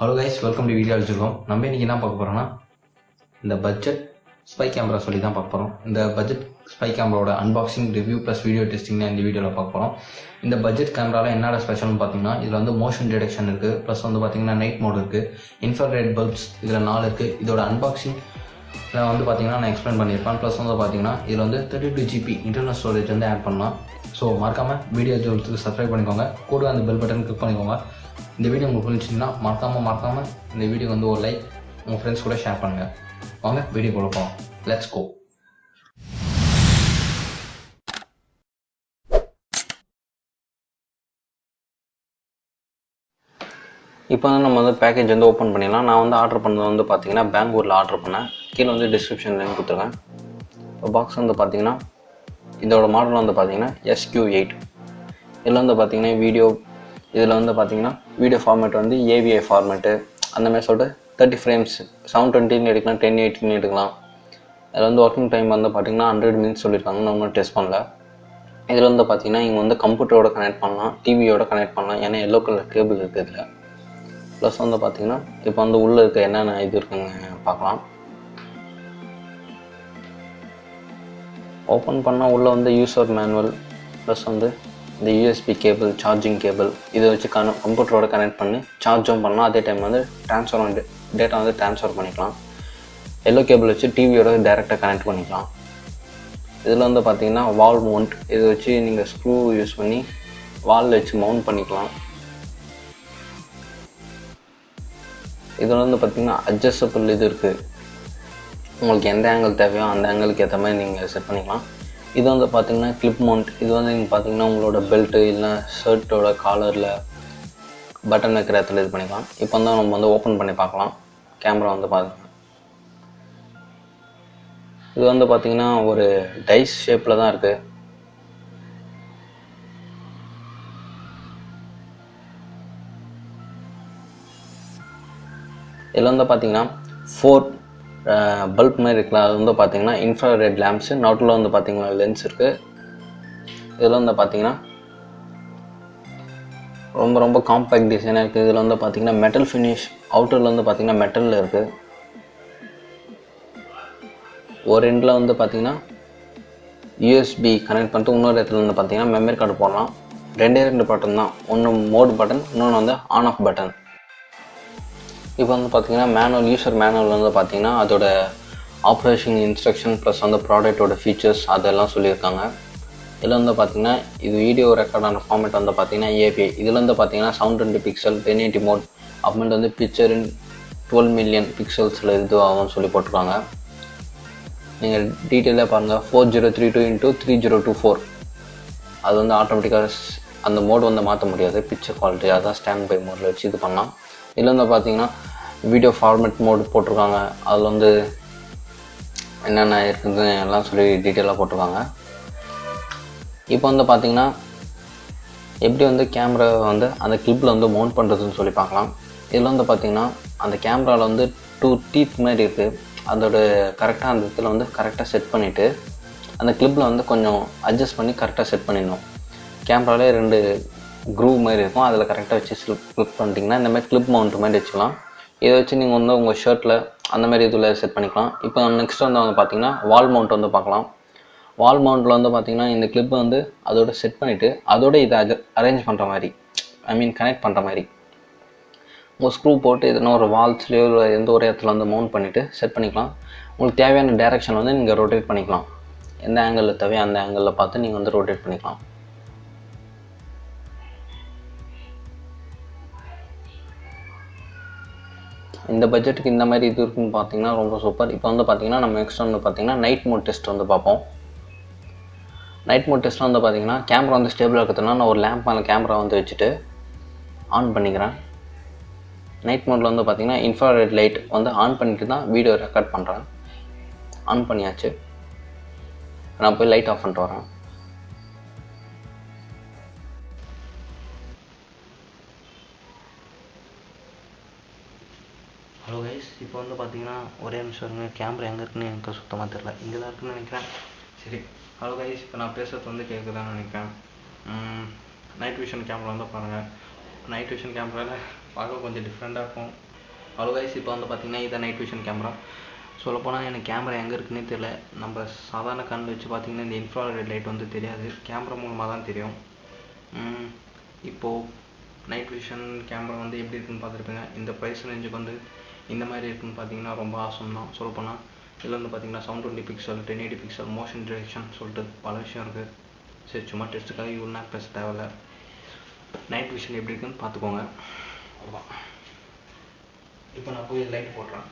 Hello guys, welcome to video வச்சிருக்கோம். நம்ம இன்னைக்கு என்ன பார்க்க போறோம்னா இந்த பட்ஜெட் ஸ்பை கேமரா சொல்லி தான் பார்க்க போறோம். இந்த பட்ஜெட் ஸ்பை கேமராவோட unboxing, review plus video testing தான் இந்த வீடியோவில் பார்க்க போறோம். இந்த பட்ஜெட் கேமரால என்னடா ஸ்பெஷல்னு பார்த்தீங்கன்னா இதில் வந்து மோஷன் டிடெக்ஷன் இருக்குது, ப்ளஸ் வந்து பார்த்தீங்கன்னா நைட் மோட் இருக்குது, இன்ஃப்ராரெட் பல்ப்ஸ் இதில் 4 இருக்குது. இதோட அன்பாக்சிங் வந்து பார்த்தீங்கன்னா நான் எக்ஸ்பிளைன் பண்ணியிருப்பேன். ப்ளஸ் வந்து பார்த்தீங்கன்னா இதில் வந்து 32 GB இன்டர்னல் ஸ்டோரேஜ் வந்து ஆட் பண்ணலாம். ஸோ மறக்காமல் வீடியோ ஜோலுக்கு சப்ஸ்கிரைப் பண்ணிக்கோங்க, கூட அந்த பெல் பட்டன் கிளிக் பண்ணிக்கோங்க. இந்த வீடியோ உங்களுக்கு பிடிச்சிங்கன்னா மறக்காமல் இந்த வீடியோ வந்து ஒரு லைக் உங்கள் ஃப்ரெண்ட்ஸ் கூட ஷேர் பண்ணுங்கள். வாங்க வீடியோ போல போகலாம். Let's go. இப்போ வந்து நம்ம வந்து பேக்கேஜ் வந்து ஓப்பன் பண்ணிடலாம். நான் வந்து ஆர்டர் பண்ணது வந்து பார்த்தீங்கன்னா பேங்கூரில் ஆர்டர் பண்ணேன். கீழே வந்து டிஸ்கிரிப்ஷன் லிங்க் கொடுத்துருக்கேன். இப்போ பாக்ஸ் வந்து பார்த்தீங்கன்னா இதோட மாடல் வந்து பார்த்தீங்கன்னா SQ8. இதில் வந்து பார்த்தீங்கன்னா இதில் வந்து பார்த்தீங்கன்னா வீடியோ ஃபார்மேட் வந்து AVI ஃபார்மேட்டு அந்த மாதிரி சொல்லிட்டு 30 ஃப்ரேம்ஸ் 720 எடுக்கலாம், 1080 எடுக்கலாம். அதில் வந்து ஒர்க்கிங் டைம் வந்து பார்த்தீங்கன்னா 100 மினிட்ஸ் சொல்லியிருக்காங்க. நான் ஒன்றும் டெஸ்ட் பண்ணல. இதில் வந்து பார்த்தீங்கன்னா இங்கே வந்து கம்ப்யூட்டரோட கனெக்ட் பண்ணலாம், டிவியோட கனெக்ட் பண்ணலாம். ஏன்னா எல்லோ கலர் கேபிள் இருக்குது இதில். ப்ளஸ் வந்து பார்த்தீங்கன்னா இப்போ வந்து உள்ளே இருக்க என்னென்ன இது இருக்குங்க பார்க்கலாம். ஓப்பன் பண்ணால் உள்ளே வந்து யூசர் மேனுவல், ப்ளஸ் வந்து இந்த USB கேபிள், சார்ஜிங் கேபிள் இதை வச்சு கம்ப்யூட்டரோட கனெக்ட் பண்ணி சார்ஜும் பண்ணலாம். அதே டைம் வந்து டேட்டா வந்து ட்ரான்ஸ்ஃபர் பண்ணிக்கலாம். எல்லோ கேபிள் வச்சு டிவியோட டைரெக்டாக கனெக்ட் பண்ணிக்கலாம். இதில் வந்து பார்த்தீங்கன்னா வால் மவுண்ட், இதை வச்சு நீங்கள் ஸ்க்ரூ யூஸ் பண்ணி வாலில் வச்சு மவுண்ட் பண்ணிக்கலாம். இதில் வந்து பார்த்தீங்கன்னா அட்ஜஸ்டபிள் இது இருக்குது. உங்களுக்கு எந்த ஆங்கிள் தேவையோ அந்த ஆங்கிளுக்கு ஏற்ற மாதிரி நீங்கள் செட் பண்ணிக்கலாம். இது வந்து பார்த்தீங்கன்னா கிளிப் மவுண்ட். இது வந்து நீங்கள் பார்த்தீங்கன்னா உங்களோட பெல்ட்டு இல்லை ஷர்ட்டோட காலரில் பட்டன் வைக்கிற இடத்துல இது பண்ணிக்கலாம். இப்போ வந்து நம்ம வந்து ஓப்பன் பண்ணி பார்க்கலாம். கேமரா வந்து பாருங்கள். இது வந்து பார்த்தீங்கன்னா ஒரு டைஸ் ஷேப்பில் தான் இருக்குது. இதில் வந்து பார்த்தீங்கன்னா 4 பல்ப் மாதிரி இருக்கலாம். அது வந்து பார்த்தீங்கன்னா இன்ஃப்ராரெட் லேம்ப்ஸு, நோட்டில் வந்து பார்த்தீங்கன்னா லென்ஸ் இருக்குது. இதில் வந்து பார்த்தீங்கன்னா ரொம்ப காம்பேக்ட் டிசைனாக இருக்குது. இதில் வந்து பார்த்தீங்கன்னா மெட்டல் ஃபினிஷ், அவுட்டரில் வந்து பார்த்தீங்கன்னா மெட்டலில் இருக்குது. ஒரு எண்டில் வந்து பார்த்தீங்கன்னா USB கனெக்ட் பண்ணிட்டு இன்னொரு இடத்துல வந்து பார்த்தீங்கன்னா மெமரி கார்டு போடலாம். 2 பட்டன் தான், ஒன்று மோட் பட்டன், இன்னொன்று வந்து ஆன் ஆஃப் பட்டன். இப்போ வந்து பார்த்தீங்கன்னா யூசர் மேனுவல் வந்து பார்த்தீங்கன்னா அதோட ஆப்ரேஷன் இன்ஸ்ட்ரக்ஷன் ப்ளஸ் வந்து ப்ராடக்டோட ஃபீச்சர்ஸ் அதெல்லாம் சொல்லியிருக்காங்க. இதில் வந்து பார்த்தீங்கன்னா இது வீடியோ ரெக்கார்டான ஃபார்மேட் வந்து பார்த்தீங்கன்னா API. இதில் வந்து பார்த்தீங்கன்னா 720 பிக்சல் 1080 மோட், அப்புறமேட்டு வந்து பிக்சர் இன் 12 மில்லியன் பிக்சல்ஸில் இது ஆகும்னு சொல்லி போட்டிருக்காங்க. நீங்கள் டீட்டெயிலாக பாருங்கள். 4032x3024 அது வந்து ஆட்டோமேட்டிக்காக அந்த மோட் வந்து மாற்ற முடியாது. பிக்சர் குவாலிட்டி அதான் ஸ்டாண்ட் பை மோடில் வச்சு இது பண்ணலாம். இதில் வந்து பார்த்தீங்கன்னா வீடியோ ஃபார்மேட் மோடு போட்டிருக்காங்க. அதில் வந்து என்னென்ன இருக்குதுன்னு எல்லாம் சொல்லி டீட்டெயிலாக போட்டிருக்காங்க. இப்போ வந்து பார்த்தீங்கன்னா எப்படி வந்து கேமரா வந்து அந்த கிளிப்பில் வந்து மவுண்ட் பண்ணுறதுன்னு சொல்லி பார்க்கலாம். இதில் வந்து பார்த்தீங்கன்னா அந்த கேமராவில் வந்து 2 டீத் மாதிரி இருக்குது. அதோட கரெக்டாக அந்த இடத்துல வந்து கரெக்டாக செட் பண்ணிவிட்டு அந்த கிளிப்பில் வந்து கொஞ்சம் அட்ஜஸ்ட் பண்ணி கரெக்டாக செட் பண்ணிடணும். கேமராவிலே 2 க்ரூவ் மாதிரி இருக்கும். அதில் கரெக்டாக வச்சு கிளிக் பண்ணிட்டீங்கன்னா இந்த மாதிரி கிளிப் மவுண்ட் மாதிரி வச்சுக்கலாம். இதை வச்சு நீங்கள் வந்து உங்கள் ஷர்ட்டில் அந்த மாதிரி இதில் செட் பண்ணிக்கலாம். இப்போ நெக்ஸ்ட் வந்து பார்த்தீங்கன்னா வால் மவுண்ட் வந்து பார்க்கலாம். வால் மவுண்ட்டில் வந்து பார்த்தீங்கன்னா இந்த கிளிப்பை வந்து அதோட செட் பண்ணிவிட்டு அதோட இதை அரேஞ்ச் பண்ணுற மாதிரி, கனெக்ட் பண்ணுற மாதிரி உங்கள் ஸ்க்ரூ போட்டு எதுனா ஒரு வால்ஸ்லேயோ இல்லை எந்த ஒரு இடத்துல வந்து மவுண்ட் பண்ணிவிட்டு செட் பண்ணிக்கலாம். உங்களுக்கு தேவையான டைரெக்ஷன் வந்து நீங்கள் ரொட்டேட் பண்ணிக்கலாம். எந்த ஆங்கிளில் தேவையோ அந்த ஆங்கிளில் பார்த்து நீங்கள் வந்து ரொட்டேட் பண்ணிக்கலாம். இந்த பட்ஜெட்டுக்கு இந்த மாதிரி இது இருக்குன்னு பார்த்தீங்கன்னா ரொம்ப சூப்பர். இப்போ வந்து பார்த்தீங்கன்னா நம்ம நெக்ஸ்ட் வந்து பார்த்தீங்கன்னா நைட் மோட் டெஸ்ட் வந்து பார்ப்போம். நைட் மோட் டெஸ்ட்டில் வந்து பார்த்தீங்கன்னா கேமரா வந்து ஸ்டேபிளாக இருக்கிறதுனா நான் ஒரு லேம்ப் மேலே கேமரா வந்து வச்சுட்டு ஆன் பண்ணிக்கிறேன். நைட் மோடில் வந்து பார்த்தீங்கன்னா இன்ஃப்ராரெட் லைட் வந்து ஆன் பண்ணிட்டு தான் வீடியோ ரெக்கார்ட் பண்ணுறேன். ஆன் பண்ணியாச்சு. நான் போய் லைட் ஆஃப் பண்ணிட்டு வரேன். ஹலோ கைஸ், இப்போ வந்து பார்த்தீங்கன்னா ஒரே நிமிஷம் இருங்க. கேமரா எங்கே இருக்குன்னு எனக்கு சுத்தமாக தெரியல. இங்கே தான் இருக்குன்னு நினைக்கிறேன். சரி, ஹலோ கைஸ், இப்போ நான் பேசுகிறது வந்து கேட்குதான்னு நினைக்கிறேன். நைட் விஷன் கேமரா வந்து பாருங்கள். நைட் விஷன் கேமராவில் பார்க்க கொஞ்சம் டிஃப்ரெண்ட்டாக இருக்கும். ஹலோ கைஸ், இப்போ வந்து பார்த்தீங்கன்னா இதை நைட் விஷன் கேமரா. சொல்லப்போனால் எனக்கு கேமரா எங்கே இருக்குன்னே தெரியல. நம்ம சாதாரண கண்ணில் வச்சு பார்த்தீங்கன்னா இந்த இன்ஃப்ராரெட் லைட் வந்து தெரியாது, கேமரா மூலமாக தான் தெரியும். இப்போது நைட் விஷன் கேமரா வந்து எப்படி இருக்குன்னு பார்த்துருப்பீங்க. இந்த ப்ரைஸ் ரேஞ்சுக்கு வந்து இந்த மாதிரி இருக்குன்னு பார்த்தீங்கன்னா ரொம்ப ஆசம் தான். சொல்லப்போனால் இதில் வந்து பார்த்தீங்கன்னா 720 பிக்சல், 1080 பிக்சல், மோஷன் டிரெக்ஷன் சொல்லிட்டு பல விஷயம் இருக்குது. சரி, சும்மா டெஸ்ட்டுக்காக இவ்வளோ பேச தேவையில்ல. நைட் விஷன் எப்படி இருக்குன்னு பார்த்துக்கோங்க. அவ்வளோதான். இப்போ நான் போய் லைட் போடுறேன்.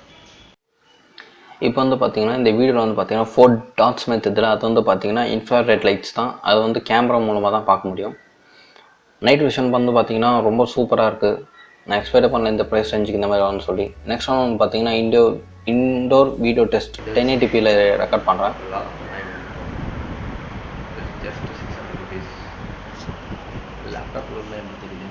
இப்போ வந்து பார்த்தீங்கன்னா இந்த வீடியோவில் வந்து பார்த்தீங்கன்னா 4 டாட்ஸ் மெத்தடில் அது வந்து பார்த்தீங்கன்னா இன்ஃப்ராரெட் லைட்ஸ் தான். அது வந்து கேமரா மூலமாக தான் பார்க்க முடியும். நைட் விஷன் வந்து பார்த்தீங்கன்னா ரொம்ப சூப்பராக இருக்குது. நான் எக்ஸ்பெக்ட் பண்ணல இந்த ப்ரைஸ் ரேஞ்சுக்கு இந்த மாதிரி வரும்னு சொல்லி. நெக்ஸ்ட் ஒன் வந்து பார்த்தீங்கன்னா இன்டோர் வீடியோ டெஸ்ட் 1080pல ரெக்கார்ட் பண்ணுறேன். Just 600 rupees. லேப்டாப்பில் உள்ள என்ன தெரியுது.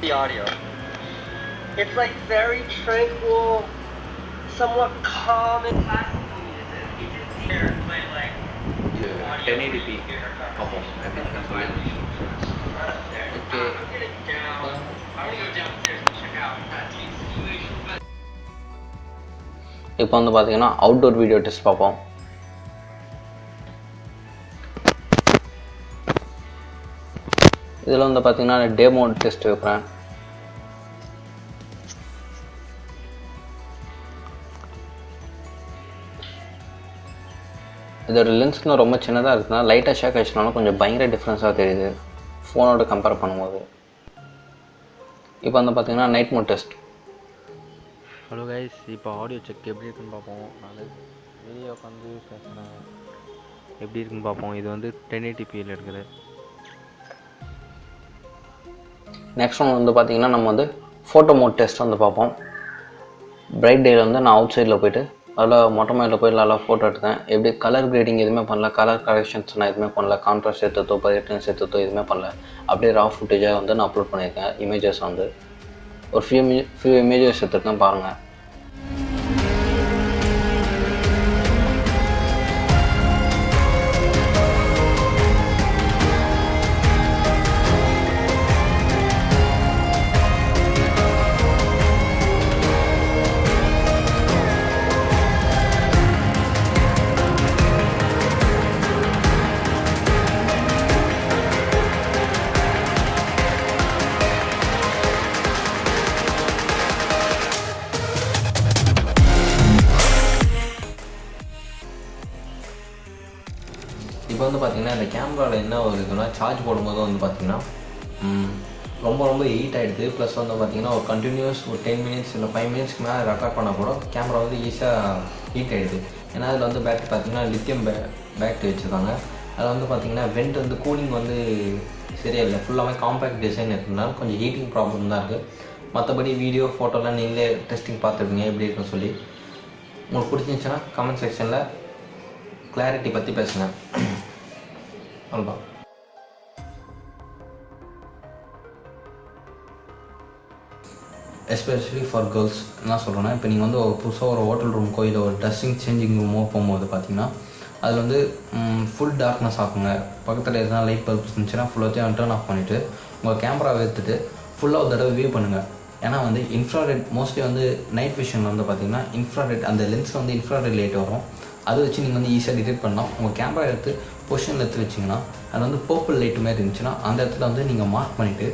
The audio. It's like very tranquil, somewhat calm and classical music. You just hear it play like 1080p. Okay. I'm gonna go downstairs and check out that situation. இப்போ வந்து பார்த்தீங்கன்னா outdoor video test பார்ப்போம். இதில் வந்து பார்த்தீங்கன்னா demo test வைக்கிறேன். இதோட லென்ஸ்னால் ரொம்ப சின்னதாக இருக்குன்னா லைட்டாக ஷேக் ஆச்சுனாலும் கொஞ்சம் பயங்கர டிஃப்ரென்ஸாக தெரியுது ஃபோனோட கம்பேர் பண்ணும்போது. இப்போ வந்து பார்த்தீங்கன்னா night mode test. Hello guys, இப்போ ஆடியோ செக் எப்படி இருக்குன்னு பார்ப்போம். நான் வீடியோ உட்காந்து பேசுகிறேன், எப்படி இருக்குன்னு பார்ப்போம். இது வந்து 1080pல இருக்குது. நெக்ஸ்ட் ஒன் வந்து பார்த்தீங்கன்னா நம்ம வந்து ஃபோட்டோ மோட் டெஸ்ட் வந்து பார்ப்போம். பிரைட் டேயில் வந்து நான் அவுட் சைடில் போய்ட்டு அதில் மொட்டை மாடியில் போய் நல்லா ஃபோட்டோ எடுத்தேன். எப்படி கலர் கிரேடிங் எதுவுமே பண்ணல, கலர் கரெக்ஷன்ஸ் நான் எதுவுமே பண்ணல, கான்ட்ராஸ்ட் சேர்த்தோ பதினெட்டு சேர்த்தோ எதுவுமே பண்ணல. அப்படியே ரா ஃபுட்டேஜாக வந்து நான் அப்லோட் பண்ணியிருக்கேன். இமேஜஸ் வந்து ஒரு ஃபியூ இமேஜஸ் எடுத்துருக்கேன் பாருங்கள். இப்போ வந்து பார்த்திங்கன்னா இந்த கேமராவில் என்ன ஒரு இதுனா சார்ஜ் போடும்போது வந்து பார்த்திங்கன்னா ரொம்ப ஹீட் ஆகிடுது. ப்ளஸ் வந்து பார்த்திங்கன்னா ஒரு கண்டினியூஸ் ஒரு 10 மினிட்ஸ் இல்லை 5 மினிட்ஸ்க்கு மேலே ரெக்கார்ட் பண்ணால் கூட கேமரா வந்து ஈஸியாக ஹீட் ஆகிடுது. ஏன்னா அதில் வந்து பேட்டரி பார்த்திங்கன்னா லித்தியம் பேட்டரி வச்சுருக்காங்க. அதில் வந்து பார்த்திங்கன்னா வெண்ட் வந்து கூலிங் வந்து சரியாக இல்லை, ஃபுல்லாகவே காம்பேக்ட் டிசைன் இருக்கிறதுனால கொஞ்சம் ஹீட்டிங் ப்ராப்ளம் தான் இருக்குது. மற்றபடி வீடியோ ஃபோட்டோலாம் நீங்களே டெஸ்டிங் பார்த்துருப்பீங்க எப்படி இருக்குன்னு சொல்லி. உங்களுக்கு பிடிச்சிருந்துச்சுன்னா கமெண்ட் செக்ஷனில் கிளாரிட்டி பற்றி பேசுங்க. அவ்வளோதான். எஸ்பெஷலி ஃபார் கேர்ள்ஸ் என்ன சொல்கிறேன்னா, இப்போ நீங்கள் வந்து ஒரு புதுசாக ஒரு ஹோட்டல் ரூமுக்கோ இல்லை ஒரு ட்ரெஸ்ஸிங் சேஞ்சிங் ரூமோ போகும்போது பார்த்தீங்கன்னா அதில் வந்து ஃபுல் டார்க்னஸ் ஆகுங்க. பக்கத்தில் எதுனா லைட் பல்ப் இருந்துச்சுன்னா ஃபுல்லாத்தையும் டர்ன் ஆஃப் பண்ணிவிட்டு உங்கள் கேமராவை எடுத்துகிட்டு ஃபுல்லாக ஒரு தடவை வியூ பண்ணுங்கள். ஏன்னா வந்து இன்ஃப்ராரெட் மோஸ்ட்லி வந்து நைட் விஷன் வந்து பார்த்திங்கன்னா இன்ஃப்ராரெட் அந்த லென்ஸில் வந்து இன்ஃப்ராரெட் லைட் வரும். அதை வச்சு நீங்கள் வந்து ஈஸியாக டிடெக்ட் பண்ணலாம். உங்கள் கேமரா எடுத்து பொசிஷனில் எடுத்து வச்சிங்கன்னா அது வந்து பர்பிள் லைட் மாதிரி இருந்துச்சுன்னா அந்த இடத்துல வந்து நீங்கள் மார்க் பண்ணிவிட்டு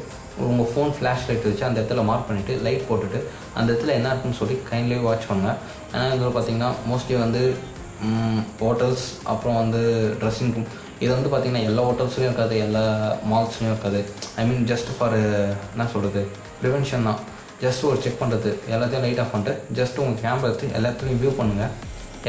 உங்கள் ஃபோன் ஃப்ளாஷ் லைட் வச்சு அந்த இடத்துல மார்க் பண்ணிவிட்டு லைட் போட்டுட்டு அந்த இடத்துல என்ன இருக்குன்னு சொல்லி கைண்ட்லி வாட்ச் பண்ணுங்கள். ஏன்னா இதில் பார்த்திங்கன்னா மோஸ்ட்லி வந்து ஹோட்டல்ஸ் அப்புறம் வந்து ட்ரெஸ்ஸிங் ரூம் இது வந்து பார்த்திங்கன்னா எல்லா ஹோட்டல்ஸ்லையும் இருக்காது, எல்லா மால்ஸ்லையும் இருக்காது. ஐ மீன் ஜஸ்ட் ஃபார் என்ன சொல்கிறது ப்ரிவென்ஷன் தான். ஜஸ்ட் ஒரு செக் பண்ணுறது, எல்லாத்தையும் லைட் ஆஃப் பண்ணிட்டு ஜஸ்ட் உங்கள் கேமரா எடுத்து எல்லாத்துலேயும் வியூ பண்ணுங்கள்.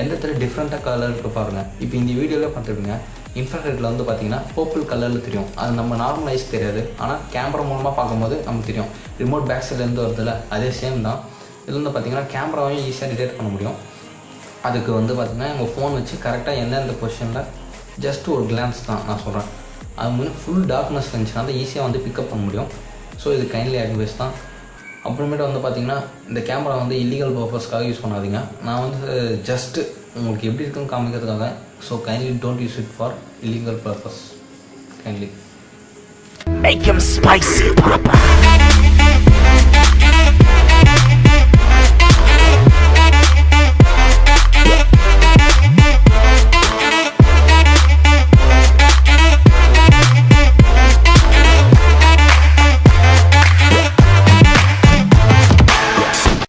எந்த இடத்துல டிஃப்ரெண்ட்டாக கலர் இருக்குது பாருங்கள். இப்போ இந்த வீடியோவில் பார்த்துருப்பீங்க இன்ஃப்ராரெட்டில் வந்து பார்த்திங்கன்னா பர்பிள் கலரில் தெரியும். அது நம்ம நார்மல் ஐஸ் தெரியாது, ஆனால் கேமரா மூலமாக பார்க்கும்போது நமக்கு தெரியும். ரிமோட் பேக் சைட்லேருந்து வருதுல அதே சேம் தான். இது வந்து பார்த்திங்கன்னா கேமராவையும் ஈஸியாக டிடெக்ட் பண்ண முடியும். அதுக்கு வந்து பார்த்திங்கன்னா உங்கள் ஃபோன் வச்சு கரெக்டாக எந்தெந்த பொசிஷனில் ஜஸ்ட் ஒரு கிளான்ஸ் தான் நான் சொல்கிறேன். அது வந்து ஃபுல் டார்க்னஸ் இருந்துச்சுன்னா அதை ஈஸியாக வந்து பிக்கப் பண்ண முடியும். ஸோ இது கைண்ட்லி அட்வைஸ் தான். அப்புறமேட்டு வந்து பார்த்திங்கன்னா இந்த கேமரா வந்து இல்லீகல் பர்பஸ்க்காக யூஸ் பண்ணாதீங்க. நான் வந்து ஜஸ்ட்டு உங்களுக்கு எப்படி இருக்குன்னு காமிக்கிறதுக்காக. So kindly don't use it for illegal purpose kindly. Make him spicy, Papa.